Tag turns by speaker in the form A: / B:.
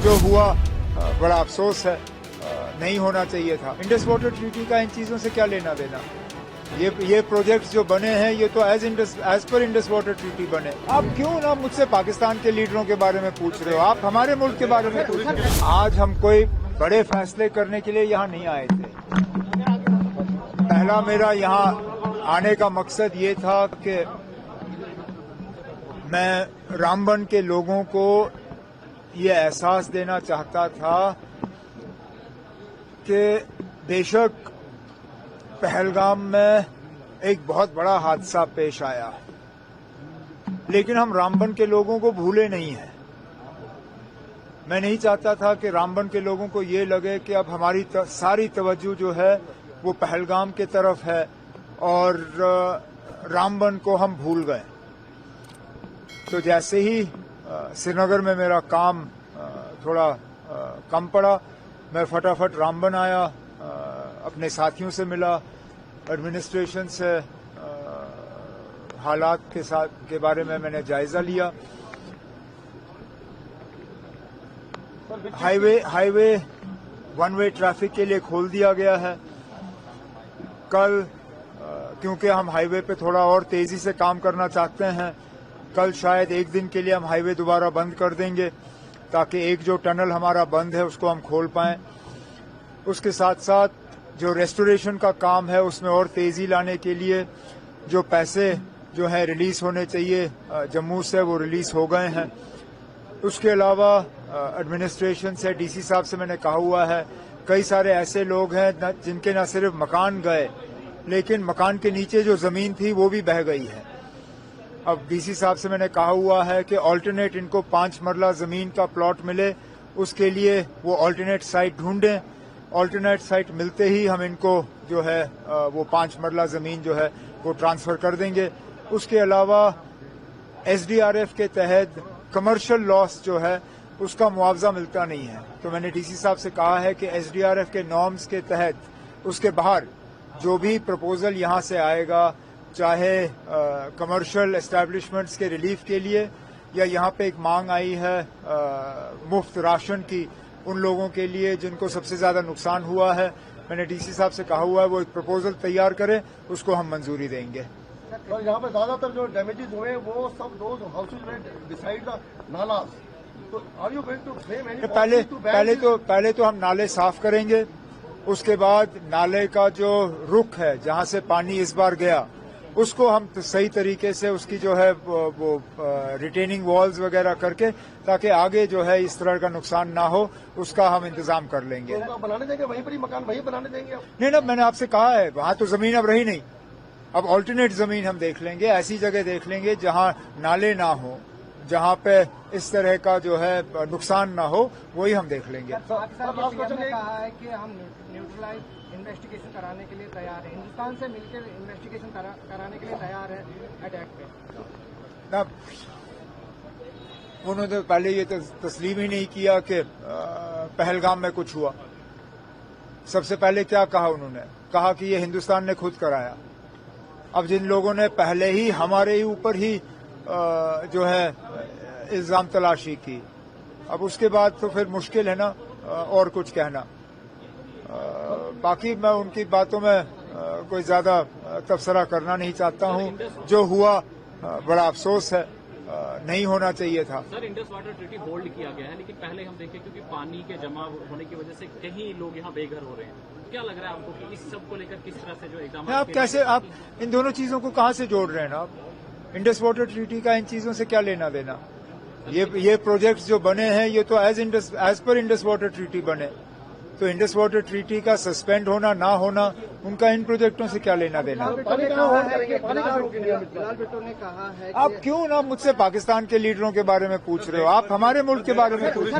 A: जो हुआ बड़ा अफसोस है, नहीं होना चाहिए था। इंडस वाटर ट्रीटी का इन चीजों से क्या लेना देना। ये प्रोजेक्ट्स जो बने हैं ये तो as per Indus water treaty बने। आप क्यों ना मुझसे पाकिस्तान के लीडरों के बारे में पूछ रहे हो, आप हमारे मुल्क के बारे में पूछ रहे हो। आज हम कोई बड़े फैसले करने के लिए यहाँ नहीं आए थे। पहला मेरा यहाँ आने का मकसद ये था कि मैं रामबन के लोगों को ये एहसास देना चाहता था कि बेशक पहलगाम में एक बहुत बड़ा हादसा पेश आया, लेकिन हम रामबन के लोगों को भूले नहीं हैं। मैं नहीं चाहता था कि रामबन के लोगों को ये लगे कि अब हमारी सारी तवज्जो जो है वो पहलगाम के तरफ है और रामबन को हम भूल गए। तो जैसे ही श्रीनगर में मेरा काम थोड़ा कम पड़ा, मैं फटाफट रामबन आया, अपने साथियों से मिला, एडमिनिस्ट्रेशन से हालात के बारे में मैंने जायजा लिया। हाईवे वन वे ट्रैफिक के लिए खोल दिया गया है। कल क्योंकि हम हाईवे पे थोड़ा और तेजी से काम करना चाहते हैं, कल शायद एक दिन के लिए हम हाईवे दोबारा बंद कर देंगे ताकि एक जो टनल हमारा बंद है उसको हम खोल पाएं। उसके साथ साथ जो रेस्टोरेशन का काम है उसमें और तेजी लाने के लिए जो पैसे जो है रिलीज होने चाहिए जम्मू से वो रिलीज हो गए हैं। उसके अलावा एडमिनिस्ट्रेशन से डीसी साहब से मैंने कहा हुआ है, कई सारे ऐसे लोग हैं जिनके न सिर्फ मकान गए लेकिन मकान के नीचे जो जमीन थी वो भी बह गई है। अब डीसी साहब से मैंने कहा हुआ है कि ऑल्टरनेट इनको 5 मरला जमीन का प्लॉट मिले, उसके लिए वो ऑल्टरनेट साइट ढूंढें। ऑल्टरनेट साइट मिलते ही हम इनको जो है वो 5 मरला जमीन जो है वो ट्रांसफर कर देंगे। उसके अलावा एसडीआरएफ के तहत कमर्शियल लॉस जो है उसका मुआवजा मिलता नहीं है, तो मैंने डीसी साहब से कहा है कि एसडीआरएफ के नॉर्म्स के तहत उसके बाहर जो भी प्रपोजल यहां से आएगा, चाहे कमर्शियल एस्टैब्लिशमेंट्स के रिलीफ के लिए या यहाँ पे एक मांग आई है मुफ्त राशन की उन लोगों के लिए जिनको सबसे ज्यादा नुकसान हुआ है, मैंने डीसी साहब से कहा हुआ है वो एक प्रपोजल तैयार करें, उसको हम मंजूरी देंगे।
B: तो यहाँ पे ज्यादातर जो डैमेजेस हुए हैं वो सब दोज हाउसेज में डिसाइड द नालास, तो are you going to frame any
A: पहले तो हम नाले साफ करेंगे, उसके बाद नाले का जो रुख है जहां से पानी इस बार गया उसको हम सही तरीके से उसकी जो है वो रिटेनिंग वॉल्स वगैरह करके ताकि आगे जो है इस तरह का नुकसान ना हो उसका हम इंतजाम कर लेंगे।
B: तो बनाने देंगे वहीं पर ही मकान वहीं बनाने देंगे?
A: नहीं ना, मैंने आपसे कहा है वहां तो जमीन अब रही नहीं, अब ऑल्टरनेट जमीन हम देख लेंगे, ऐसी जगह देख लेंगे जहां नाले ना हो, जहां पे इस तरह का जो है नुकसान ना हो, वही हम देख लेंगे।
C: पाकिस्तान ने कहा है कि हम न्यूट्रलाइज इन्वेस्टिगेशन कराने के लिए तैयार है, हिंदुस्तान से मिलकर इन्वेस्टिगेशन कराने के लिए तैयार है अटैक पे।
A: ना उन्होंने पहले ये तस्लीम ही नहीं किया कि पहलगाम में कुछ हुआ। सबसे पहले क्या कहा उन्होंने, कहा कि ये हिंदुस्तान ने खुद कराया। अब जिन लोगों ने पहले ही हमारे ऊपर ही जो है इल्जाम तलाशी की, अब उसके बाद तो फिर मुश्किल है ना और कुछ कहना। बाकी मैं उनकी बातों में कोई ज्यादा तबसरा करना नहीं चाहता हूं। जो हुआ बड़ा अफसोस है, नहीं होना चाहिए था।
D: Sir, Indus water treaty hold किया गया है, लेकिन पहले हम देखें क्योंकि पानी के जमा होने की वजह से कई लोग यहाँ बेघर हो रहे हैं, क्या लग रहा है आपको कि इस सब को लेकर किस तरह से जो एकदम
A: आप इन दोनों चीजों को कहां से जोड़ रहे हैं ना आप? इंडस वाटर ट्रीटी का इन चीजों से क्या लेना देना? ये प्रोजेक्ट्स जो बने हैं ये तो as per Indus water treaty बने, तो इंडस वाटर ट्रीटी का सस्पेंड होना ना होना उनका इन प्रोजेक्टों से क्या लेना देना? आप क्यों ना मुझसे पाकिस्तान के लीडरों के बारे में पूछ रहे हो, आप हमारे मुल्क के बारे में पूछ रहे हो।